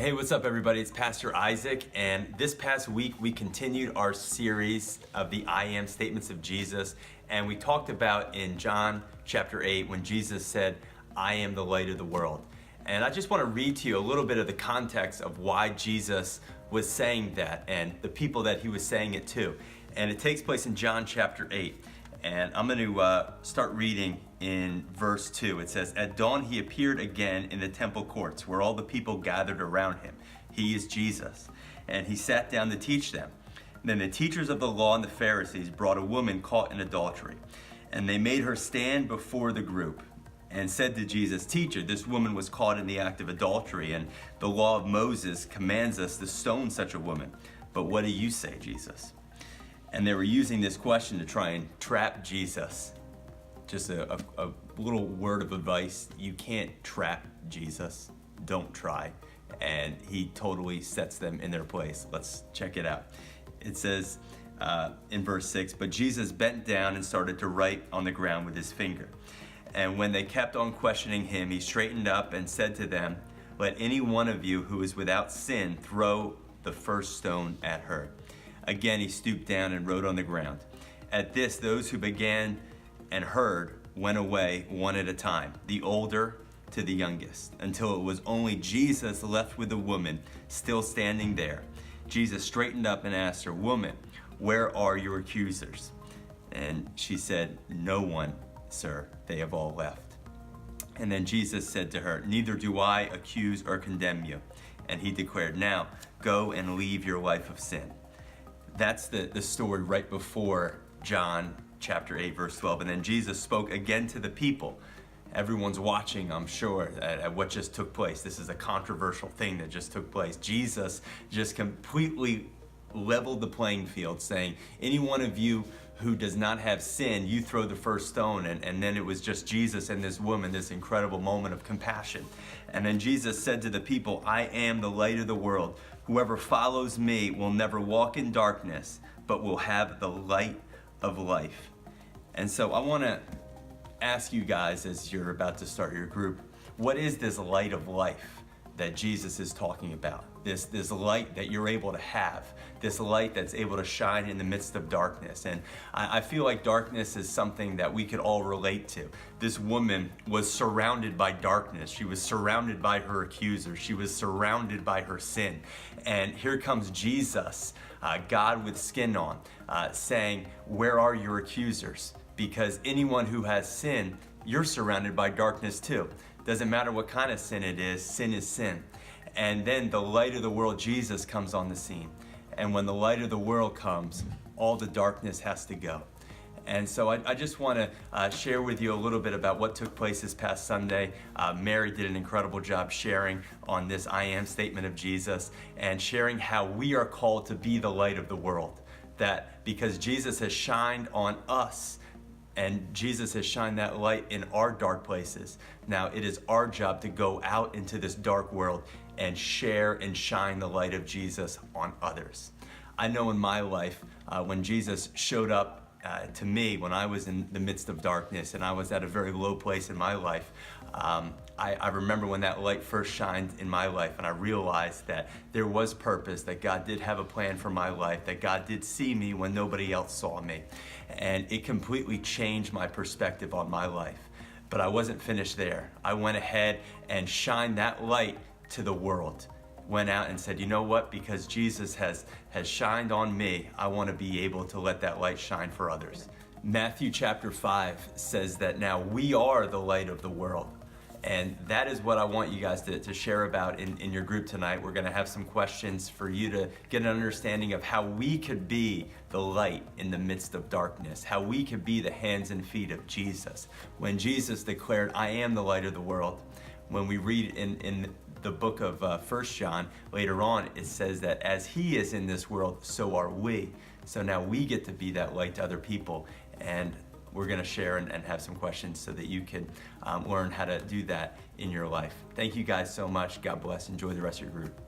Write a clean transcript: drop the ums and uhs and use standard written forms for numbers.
Hey, what's up, everybody? It's Pastor Isaac, and this past week we continued our series of the I Am statements of Jesus, and we talked about in John chapter 8 when Jesus said, I am the light of the world. And I just want to read to you a little bit of the context of why Jesus was saying that and the people that he was saying it to. And it takes place in John chapter 8. And I'm going to start reading in verse 2. It says, At dawn he appeared again in the temple courts, where all the people gathered around him. He is Jesus. And he sat down to teach them. Then the teachers of the law and the Pharisees brought a woman caught in adultery. And they made her stand before the group and said to Jesus, Teacher, this woman was caught in the act of adultery, and the law of Moses commands us to stone such a woman. But what do you say, Jesus? And they were using this question to try and trap Jesus. Just a little word of advice. You can't trap Jesus. Don't try. And he totally sets them in their place. Let's check it out. It says in verse 6, But Jesus bent down and started to write on the ground with his finger. And when they kept on questioning him, he straightened up and said to them, Let any one of you who is without sin throw the first stone at her. Again, he stooped down and wrote on the ground. At this, those who began and heard went away one at a time, the older to the youngest, until it was only Jesus left with the woman still standing there. Jesus straightened up and asked her, Woman, where are your accusers? And she said, No one, sir, they have all left. And then Jesus said to her, Neither do I accuse or condemn you. And he declared, Now go and leave your life of sin. That's the story right before John chapter 8, verse 12. And then Jesus spoke again to the people. Everyone's watching, I'm sure, at what just took place. This is a controversial thing that just took place. Jesus just completely leveled the playing field, saying, any one of you who does not have sin, you throw the first stone. And then it was just Jesus and this woman, this incredible moment of compassion. And then Jesus said to the people, I am the light of the world. Whoever follows me will never walk in darkness, but will have the light of life. And so I want to ask you guys, as you're about to start your group, what is this light of life that Jesus is talking about? This light that you're able to have, this light that's able to shine in the midst of darkness. And I feel like darkness is something that we could all relate to. This woman was surrounded by darkness. She was surrounded by her accusers. She was surrounded by her sin. And here comes Jesus, God with skin on, saying, where are your accusers? Because anyone who has sin, you're surrounded by darkness too. Doesn't matter what kind of sin it is sin. And then the light of the world, Jesus, comes on the scene. And when the light of the world comes, all the darkness has to go. And so I just want to share with you a little bit about what took place this past Sunday. Mary did an incredible job sharing on this I am statement of Jesus and sharing how we are called to be the light of the world. That because Jesus has shined on us, and Jesus has shined that light in our dark places. Now it is our job to go out into this dark world and share and shine the light of Jesus on others. I know in my life, when Jesus showed up to me when I was in the midst of darkness and I was at a very low place in my life, I remember when that light first shined in my life and I realized that there was purpose, that God did have a plan for my life, that God did see me when nobody else saw me. And it completely changed my perspective on my life. But I wasn't finished there. I went ahead and shined that light to the world. Went out and said, you know what? Because Jesus has shined on me, I want to be able to let that light shine for others. Matthew chapter 5 says that now we are the light of the world. And that is what I want you guys to share about in your group tonight. We're going to have some questions for you to get an understanding of how we could be the light in the midst of darkness, how we could be the hands and feet of Jesus. When Jesus declared, I am the light of the world, when we read in the book of 1 John, later on, it says that as he is in this world, so are we. So now we get to be that light to other people. And we're going to share and have some questions so that you can learn how to do that in your life. Thank you guys so much. God bless. Enjoy the rest of your group.